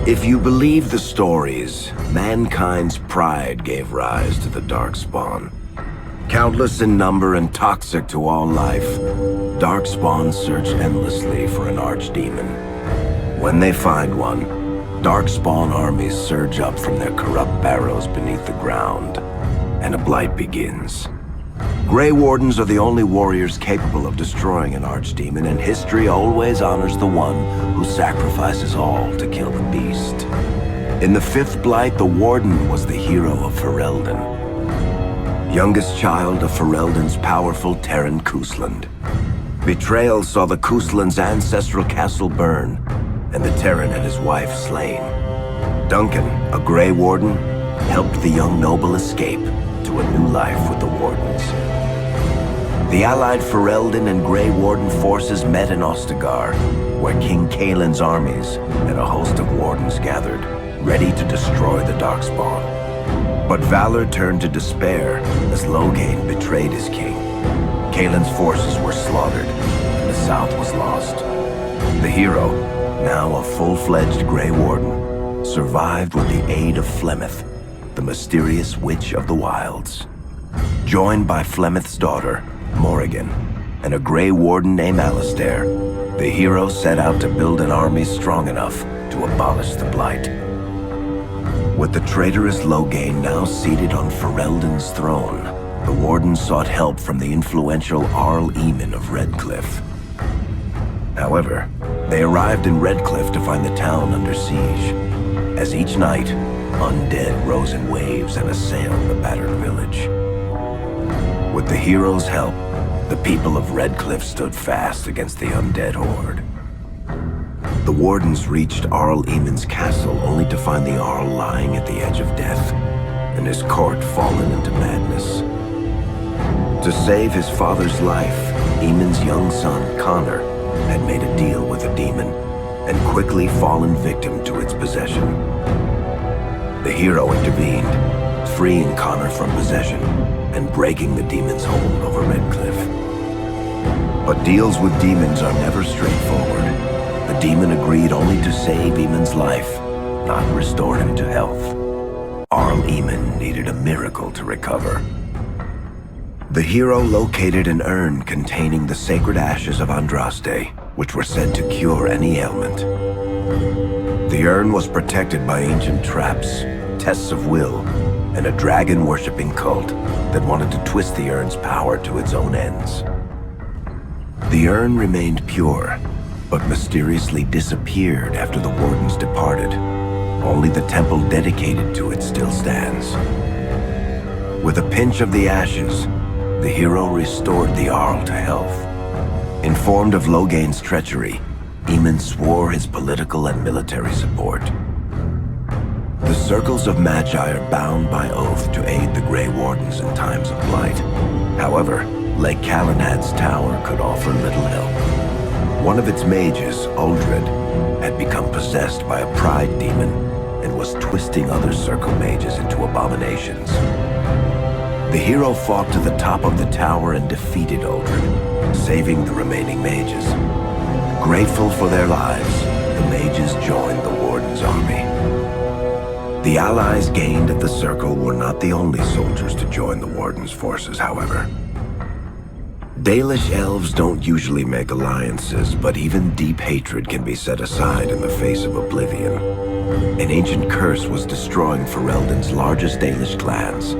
If you believe the stories, mankind's pride gave rise to the Darkspawn. Countless in number and toxic to all life, Darkspawn search endlessly for an archdemon. When they find one, Darkspawn armies surge up from their corrupt barrows beneath the ground, and a blight begins. Grey Wardens are the only warriors capable of destroying an archdemon, and history always honors the one who sacrifices all to kill the beast. In the fifth blight, the Warden was the hero of Ferelden. Youngest child of Ferelden's powerful Terran Kusland. Betrayal saw the Kusland's ancestral castle burn, and the Terran and his wife slain. Duncan, a Grey Warden, helped the young noble escape to a new life with the Wardens. The allied Ferelden and Grey Warden forces met in Ostagar, where King Kaelin's armies and a host of Wardens gathered, ready to destroy the Darkspawn. But valor turned to despair as Loghain betrayed his king. Kaelin's forces were slaughtered, and the South was lost. The hero, now a full-fledged Grey Warden, survived with the aid of Flemeth, the mysterious Witch of the Wilds. Joined by Flemeth's daughter, Morrigan, and a Grey Warden named Alistair, the hero set out to build an army strong enough to abolish the Blight. With the traitorous Loghain now seated on Ferelden's throne, the Warden sought help from the influential Arl Eamon of Redcliffe. However, they arrived in Redcliffe to find the town under siege. As each night, undead rose in waves and assailed the battered village. With the hero's help, the people of Redcliffe stood fast against the undead horde. The Wardens reached Arl Eamon's castle only to find the Arl lying at the edge of death, and his court fallen into madness. To save his father's life, Eamon's young son, Connor, had made a deal with a demon, and quickly fallen victim to its possession. The hero intervened, freeing Connor from possession, and breaking the demon's hold over Redcliffe. But deals with demons are never straightforward. The demon agreed only to save Eamon's life, not restore him to health. Arl Eamon needed a miracle to recover. The hero located an urn containing the sacred ashes of Andraste, which were said to cure any ailment. The urn was protected by ancient traps, tests of will, and a dragon-worshipping cult that wanted to twist the urn's power to its own ends. The urn remained pure, but mysteriously disappeared after the Wardens departed. Only the temple dedicated to it still stands. With a pinch of the ashes, the hero restored the Arl to health. Informed of Loghain's treachery, Eamon swore his political and military support. The circles of Magi are bound by oath to aid the Grey Wardens in times of blight. However, Lake Calenhad's tower could offer little help. One of its mages, Uldred, had become possessed by a pride demon and was twisting other circle mages into abominations. The hero fought to the top of the tower and defeated Uldred, saving the remaining mages. Grateful for their lives, the mages joined the Warden's army. The allies gained at the Circle were not the only soldiers to join the Warden's forces, however. Dalish elves don't usually make alliances, but even deep hatred can be set aside in the face of oblivion. An ancient curse was destroying Ferelden's largest Dalish clans,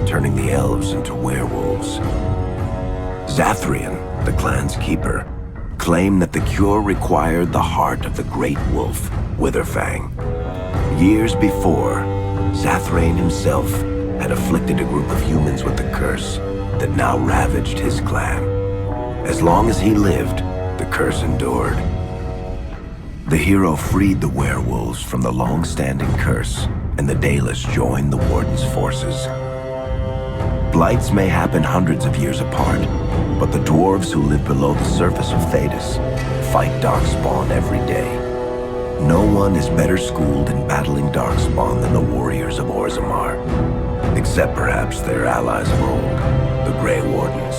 turning the elves into werewolves. Zathrian, the clan's keeper, claimed that the cure required the heart of the great wolf, Witherfang. Years before, Zathrain himself had afflicted a group of humans with the curse that now ravaged his clan. As long as he lived, the curse endured. The hero freed the werewolves from the long-standing curse, and the Dalish joined the Warden's forces. Blights may happen hundreds of years apart, but the dwarves who live below the surface of Thedas fight Darkspawn every day. No one is better schooled in battling Darkspawn than the warriors of Orzammar, except perhaps their allies of old, the Grey Wardens.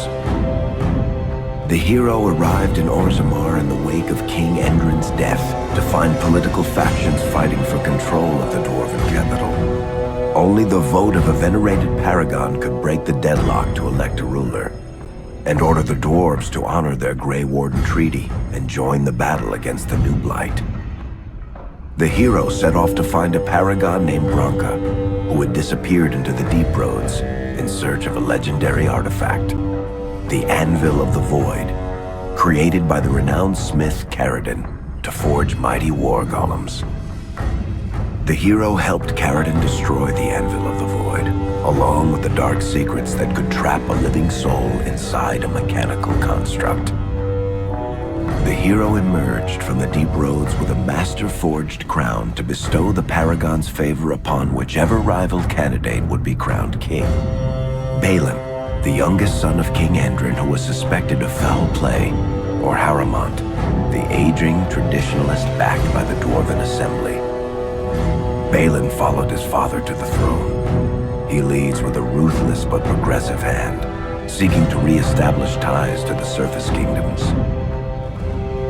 The hero arrived in Orzammar in the wake of King Endrin's death to find political factions fighting for control of the dwarven capital. Only the vote of a venerated paragon could break the deadlock to elect a ruler, and order the dwarves to honor their Grey Warden treaty and join the battle against the new blight. The hero set off to find a paragon named Branka, who had disappeared into the deep roads in search of a legendary artifact, the Anvil of the Void, created by the renowned smith Caradon to forge mighty war golems. The hero helped Caradon destroy the Anvil of the Void, along with the dark secrets that could trap a living soul inside a mechanical construct. The hero emerged from the deep roads with a master-forged crown to bestow the Paragon's favor upon whichever rival candidate would be crowned king. Balin, the youngest son of King Endrin who was suspected of foul play, or Haramont, the aging traditionalist backed by the Dwarven Assembly. Balin followed his father to the throne. He leads with a ruthless but progressive hand, seeking to re-establish ties to the surface kingdoms.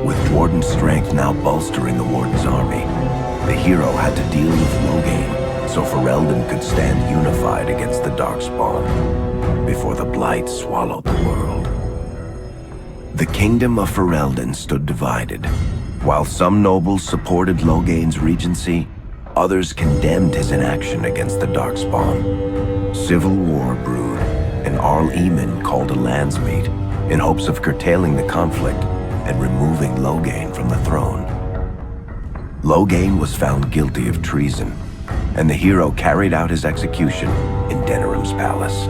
With Dwarden's strength now bolstering the Warden's army, the hero had to deal with Loghain so Ferelden could stand unified against the Darkspawn before the Blight swallowed the world. The kingdom of Ferelden stood divided. While some nobles supported Loghain's regency, others condemned his inaction against the Darkspawn. Civil war brewed, and Arl Eamon called a landsmeet in hopes of curtailing the conflict and removing Loghain from the throne. Loghain was found guilty of treason, and the hero carried out his execution in Denerim's palace.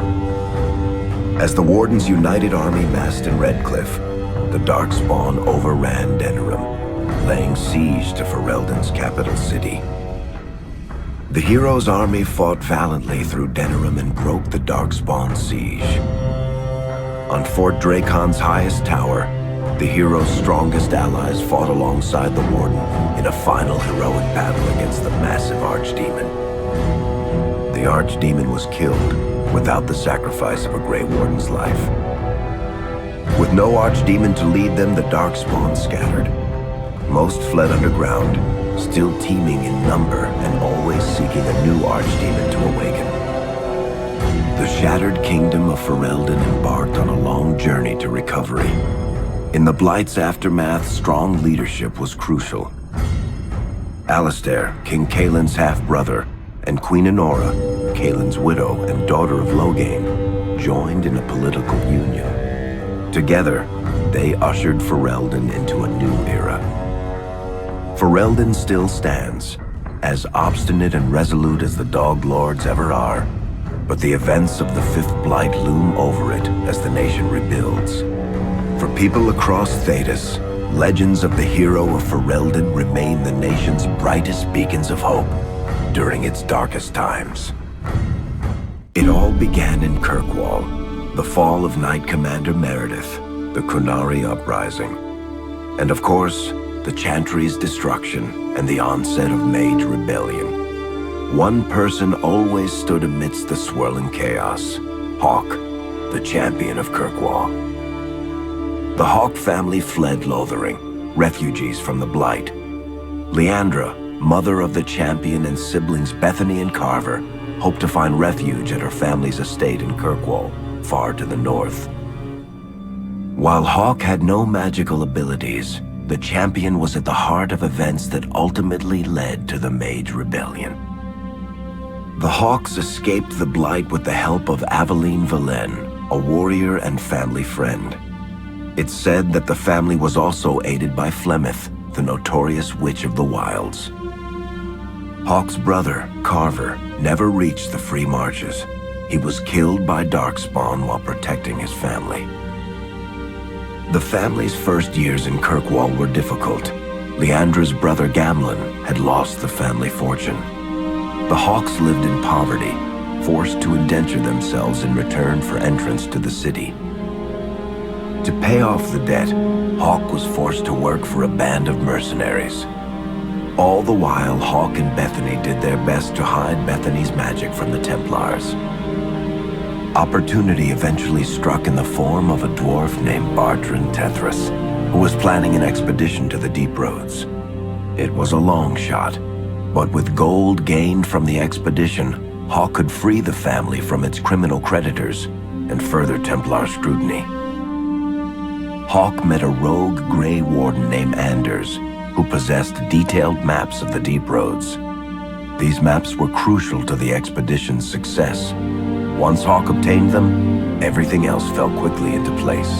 As the Warden's united army massed in Redcliffe, the Darkspawn overran Denerim, laying siege to Ferelden's capital city. The hero's army fought valiantly through Denerim and broke the Darkspawn siege. On Fort Dracon's highest tower, the hero's strongest allies fought alongside the Warden in a final heroic battle against the massive Archdemon. The Archdemon was killed without the sacrifice of a Grey Warden's life. With no Archdemon to lead them, the Darkspawn scattered. Most fled underground, still teeming in number and always seeking a new Archdemon to awaken. The shattered kingdom of Ferelden embarked on a long journey to recovery. In the Blight's aftermath, strong leadership was crucial. Alistair, King Caelin's half-brother, and Queen Enora, Caelin's widow and daughter of Loghain, joined in a political union. Together, they ushered Ferelden into a new era. Ferelden still stands, as obstinate and resolute as the Dog Lords ever are, but the events of the Fifth Blight loom over it as the nation rebuilds. For people across Thedas, legends of the hero of Ferelden remain the nation's brightest beacons of hope during its darkest times. It all began in Kirkwall, the fall of Knight Commander Meredith, the Kunari Uprising, and of course, the Chantry's destruction and the onset of Mage Rebellion. One person always stood amidst the swirling chaos: Hawk, the champion of Kirkwall. The Hawk family fled Lothering, refugees from the Blight. Leandra, mother of the champion, and siblings Bethany and Carver hoped to find refuge at her family's estate in Kirkwall, far to the north. While Hawk had no magical abilities, the champion was at the heart of events that ultimately led to the Mage Rebellion. The Hawks escaped the Blight with the help of Aveline Valen, a warrior and family friend. It's said that the family was also aided by Flemeth, the notorious Witch of the Wilds. Hawk's brother, Carver, never reached the Free Marches. He was killed by Darkspawn while protecting his family. The family's first years in Kirkwall were difficult. Leandra's brother Gamlin had lost the family fortune. The Hawks lived in poverty, forced to indenture themselves in return for entrance to the city. To pay off the debt, Hawk was forced to work for a band of mercenaries. All the while, Hawk and Bethany did their best to hide Bethany's magic from the Templars. Opportunity eventually struck in the form of a dwarf named Bartran Tethras, who was planning an expedition to the Deep Roads. It was a long shot, but with gold gained from the expedition, Hawk could free the family from its criminal creditors and further Templar scrutiny. Hawk met a rogue Grey Warden named Anders, who possessed detailed maps of the Deep Roads. These maps were crucial to the expedition's success. Once Hawk obtained them, everything else fell quickly into place.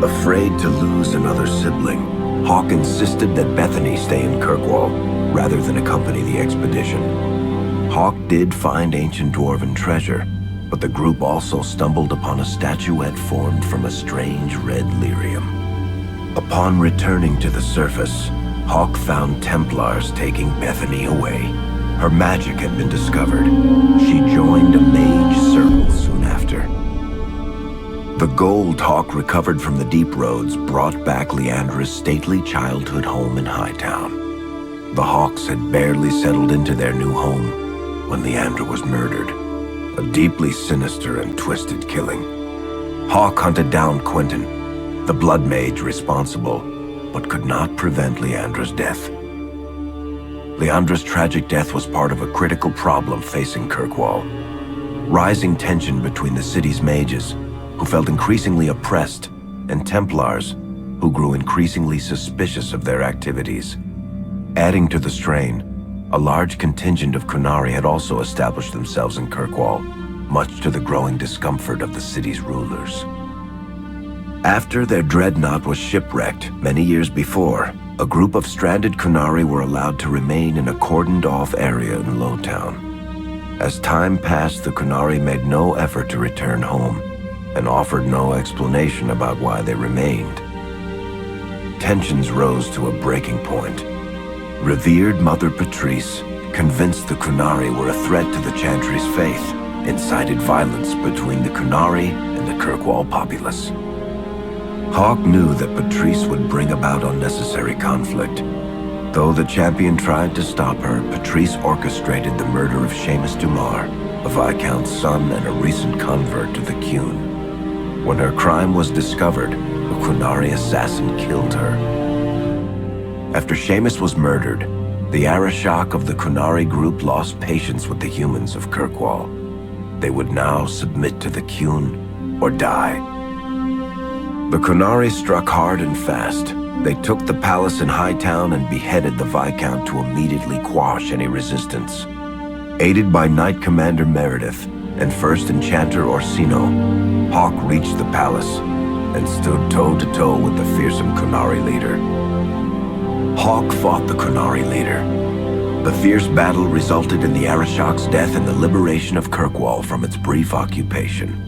Afraid to lose another sibling, Hawk insisted that Bethany stay in Kirkwall rather than accompany the expedition. Hawk did find ancient dwarven treasure, but the group also stumbled upon a statuette formed from a strange red lyrium. Upon returning to the surface, Hawk found Templars taking Bethany away. Her magic had been discovered. She joined a mage circle soon after. The gold Hawk recovered from the Deep Roads brought back Leandra's stately childhood home in Hightown. The Hawks had barely settled into their new home when Leandra was murdered. A deeply sinister and twisted killing. Hawk hunted down Quentin, the blood mage responsible, but could not prevent Leandra's death. Leandra's tragic death was part of a critical problem facing Kirkwall. Rising tension between the city's mages, who felt increasingly oppressed, and Templars, who grew increasingly suspicious of their activities. Adding to the strain, a large contingent of Kunari had also established themselves in Kirkwall, much to the growing discomfort of the city's rulers. After their dreadnought was shipwrecked many years before, a group of stranded Kunari were allowed to remain in a cordoned-off area in Lowtown. As time passed, the Kunari made no effort to return home, and offered no explanation about why they remained. Tensions rose to a breaking point. Revered Mother Patrice, convinced the Kunari were a threat to the Chantry's faith, incited violence between the Kunari and the Kirkwall populace. Hawk knew that Patrice would bring about unnecessary conflict. Though the champion tried to stop her, Patrice orchestrated the murder of Seamus Dumar, a Viscount's son and a recent convert to the Qun. When her crime was discovered, a Kunari assassin killed her. After Seamus was murdered, the Arishok of the Kunari group lost patience with the humans of Kirkwall. They would now submit to the Qun or die. The Kunari struck hard and fast. They took the palace in Hightown and beheaded the Viscount to immediately quash any resistance. Aided by Knight Commander Meredith and First Enchanter Orsino, Hawk reached the palace and stood toe-to-toe with the fearsome Kunari leader. Hawk fought the Kunari leader. The fierce battle resulted in the Arishok's death and the liberation of Kirkwall from its brief occupation.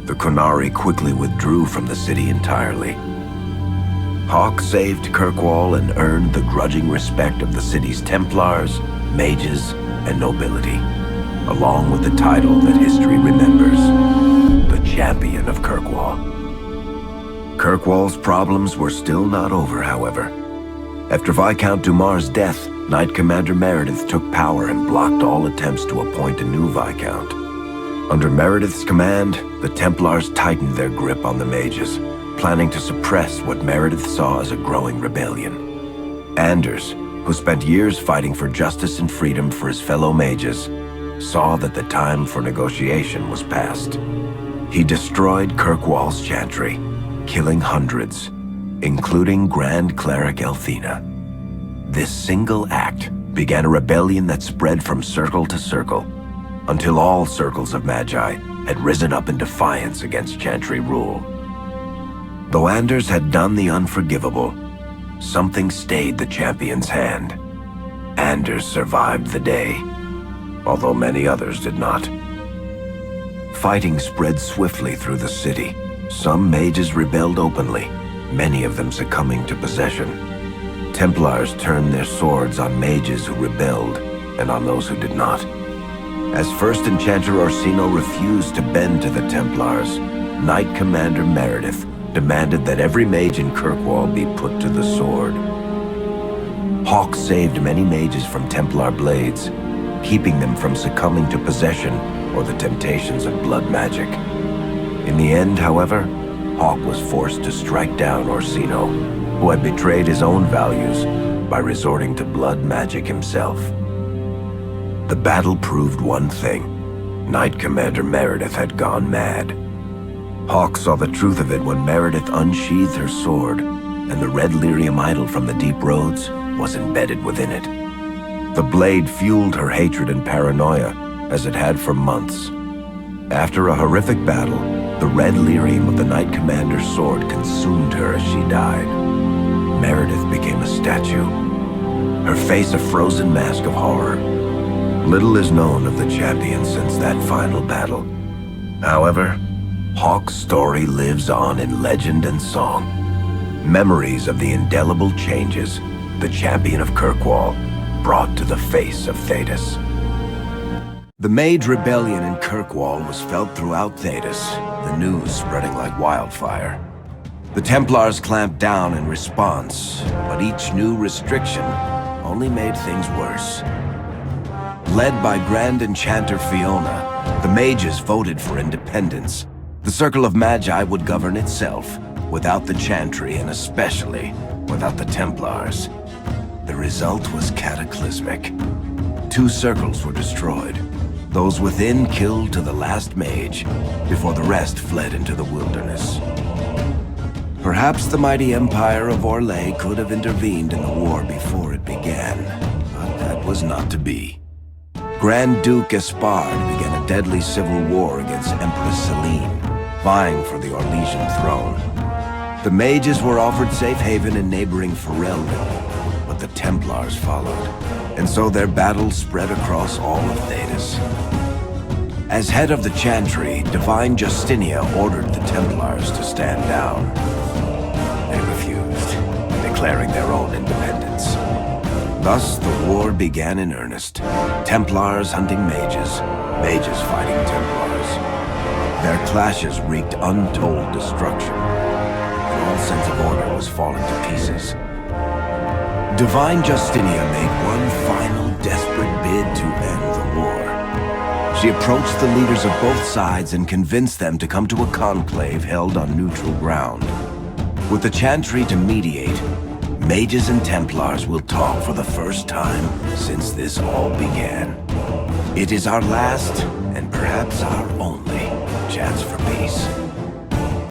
The Kunari quickly withdrew from the city entirely. Hawk saved Kirkwall and earned the grudging respect of the city's Templars, mages, and nobility, along with the title that history remembers, the Champion of Kirkwall. Kirkwall's problems were still not over, however. After Viscount Dumar's death, Knight Commander Meredith took power and blocked all attempts to appoint a new Viscount. Under Meredith's command, the Templars tightened their grip on the mages, planning to suppress what Meredith saw as a growing rebellion. Anders, who spent years fighting for justice and freedom for his fellow mages, saw that the time for negotiation was past. He destroyed Kirkwall's chantry, killing hundreds, including Grand Cleric Elthina. This single act began a rebellion that spread from circle to circle, until all circles of Magi had risen up in defiance against chantry rule. Though Anders had done the unforgivable, something stayed the champion's hand. Anders survived the day, although many others did not. Fighting spread swiftly through the city. Some mages rebelled openly, many of them succumbing to possession. Templars turned their swords on mages who rebelled and on those who did not. As First Enchanter Orsino refused to bend to the Templars, Knight Commander Meredith demanded that every mage in Kirkwall be put to the sword. Hawk saved many mages from Templar blades, keeping them from succumbing to possession or the temptations of blood magic. In the end, however, Hawk was forced to strike down Orsino, who had betrayed his own values by resorting to blood magic himself. The battle proved one thing. Knight Commander Meredith had gone mad. Hawk saw the truth of it when Meredith unsheathed her sword, and the red lyrium idol from the deep roads was embedded within it. The blade fueled her hatred and paranoia, as it had for months. After a horrific battle, the red lyrium of the Knight Commander's sword consumed her as she died. Meredith became a statue, her face a frozen mask of horror. Little is known of the champion since that final battle. However, Hawk's story lives on in legend and song. Memories of the indelible changes the champion of Kirkwall brought to the face of Thedas. The Mage Rebellion in Kirkwall was felt throughout Thedas, the news spreading like wildfire. The Templars clamped down in response, but each new restriction only made things worse. Led by Grand Enchanter Fiona, the mages voted for independence. The Circle of Magi would govern itself, without the Chantry and especially without the Templars. The result was cataclysmic. 2 circles were destroyed. Those within killed to the last mage, before the rest fled into the wilderness. Perhaps the mighty Empire of Orlais could have intervened in the war before it began, but that was not to be. Grand Duke Espard began a deadly civil war against Empress Celine, vying for the Orlesian throne. The mages were offered safe haven in neighboring Ferelden, but the Templars followed, and so their battle spread across all of Thedas. As head of the Chantry, Divine Justinia ordered the Templars to stand down. They refused, declaring their own independence. Thus, the war began in earnest. Templars hunting mages, mages fighting Templars. Their clashes wreaked untold destruction, and all sense of order was falling to pieces. Divine Justinia made one final desperate bid to end the war. She approached the leaders of both sides and convinced them to come to a conclave held on neutral ground. With the Chantry to mediate, mages and Templars will talk for the first time since this all began. It is our last, and perhaps our only, chance for peace.